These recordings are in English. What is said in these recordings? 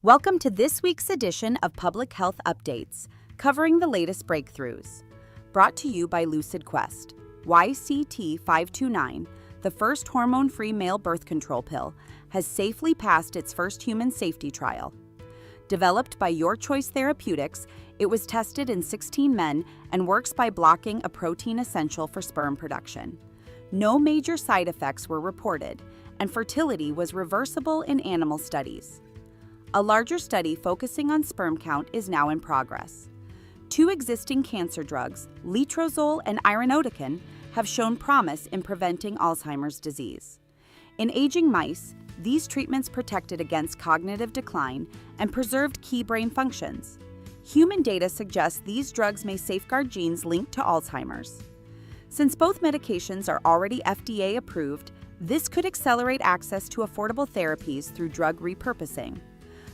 Welcome to this week's edition of Public Health Updates, covering the latest breakthroughs. Brought to you by Lucid Quest. YCT529, the first hormone-free male birth control pill, has safely passed its first human safety trial. Developed by Your Choice Therapeutics, it was tested in 16 men and works by blocking a protein essential for sperm production. No major side effects were reported, and fertility was reversible in animal studies. A larger study focusing on sperm count is now in progress. Two existing cancer drugs, letrozole and irinotecan, have shown promise in preventing Alzheimer's disease. In aging mice, these treatments protected against cognitive decline and preserved key brain functions. Human data suggests these drugs may safeguard genes linked to Alzheimer's. Since both medications are already FDA approved, this could accelerate access to affordable therapies through drug repurposing.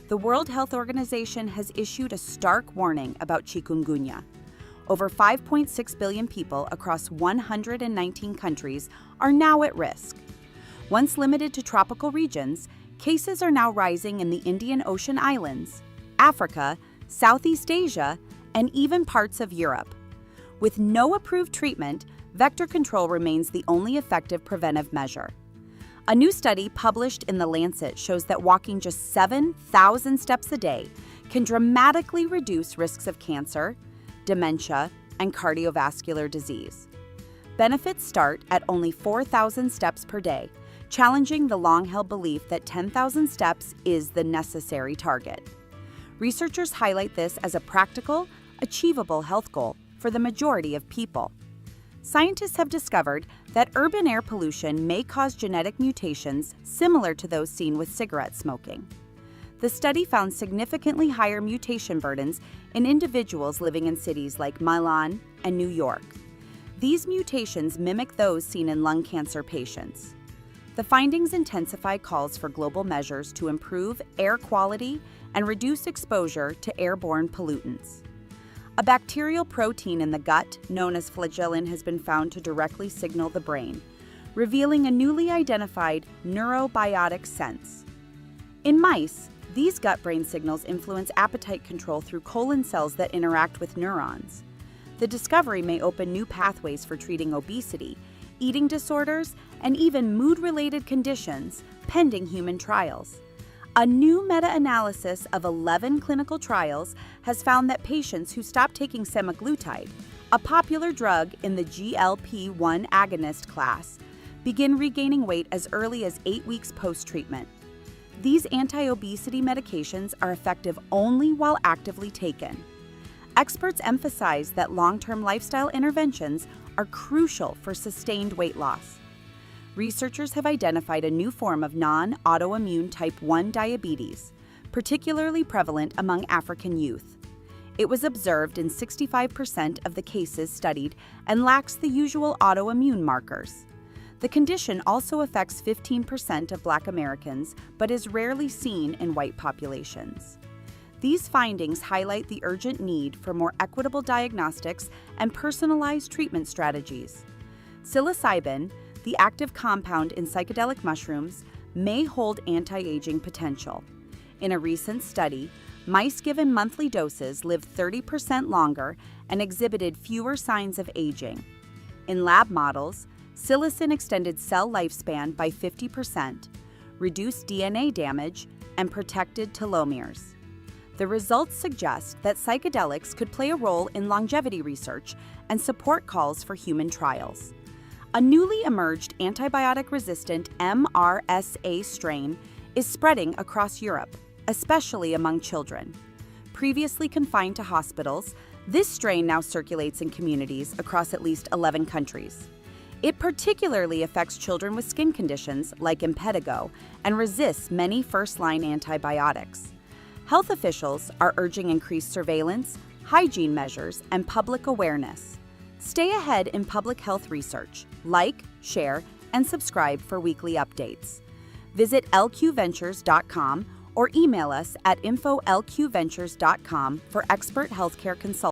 The World Health Organization has issued a stark warning about chikungunya. Over 5.6 billion people across 119 countries are now at risk. Once limited to tropical regions, cases are now rising in the Indian Ocean islands, Africa, Southeast Asia, and even parts of Europe. With no approved treatment, vector control remains the only effective preventive measure. A new study published in The Lancet shows that walking just 7,000 steps a day can dramatically reduce risks of cancer, dementia, and cardiovascular disease. Benefits start at only 4,000 steps per day, challenging the long-held belief that 10,000 steps is the necessary target. Researchers highlight this as a practical, achievable health goal for the majority of people. Scientists have discovered that urban air pollution may cause genetic mutations similar to those seen with cigarette smoking. The study found significantly higher mutation burdens in individuals living in cities like Milan and New York. These mutations mimic those seen in lung cancer patients. The findings intensify calls for global measures to improve air quality and reduce exposure to airborne pollutants. A bacterial protein in the gut, known as flagellin, has been found to directly signal the brain, revealing a newly identified neurobiotic sense. In mice, these gut-brain signals influence appetite control through colon cells that interact with neurons. The discovery may open new pathways for treating obesity, eating disorders, and even mood-related conditions, pending human trials. A new meta-analysis of 11 clinical trials has found that patients who stop taking semaglutide, a popular drug in the GLP-1 agonist class, begin regaining weight as early as 8 weeks post-treatment. These anti-obesity medications are effective only while actively taken. Experts emphasize that long-term lifestyle interventions are crucial for sustained weight loss. Researchers have identified a new form of non-autoimmune type 1 diabetes, particularly prevalent among African youth. It was observed in 65% of the cases studied and lacks the usual autoimmune markers. The condition also affects 15% of Black Americans, but is rarely seen in white populations. These findings highlight the urgent need for more equitable diagnostics and personalized treatment strategies. Psilocybin, the active compound in psychedelic mushrooms, may hold anti-aging potential. In a recent study, mice given monthly doses lived 30% longer and exhibited fewer signs of aging. In lab models, psilocin extended cell lifespan by 50%, reduced DNA damage, and protected telomeres. The results suggest that psychedelics could play a role in longevity research and support calls for human trials. A newly emerged antibiotic-resistant MRSA strain is spreading across Europe, especially among children. Previously confined to hospitals, this strain now circulates in communities across at least 11 countries. It particularly affects children with skin conditions like impetigo and resists many first-line antibiotics. Health officials are urging increased surveillance, hygiene measures, and public awareness. Stay ahead in public health research. Like, share, and subscribe for weekly updates. Visit lqventures.com or email us at info@lqventures.com for expert healthcare consulting.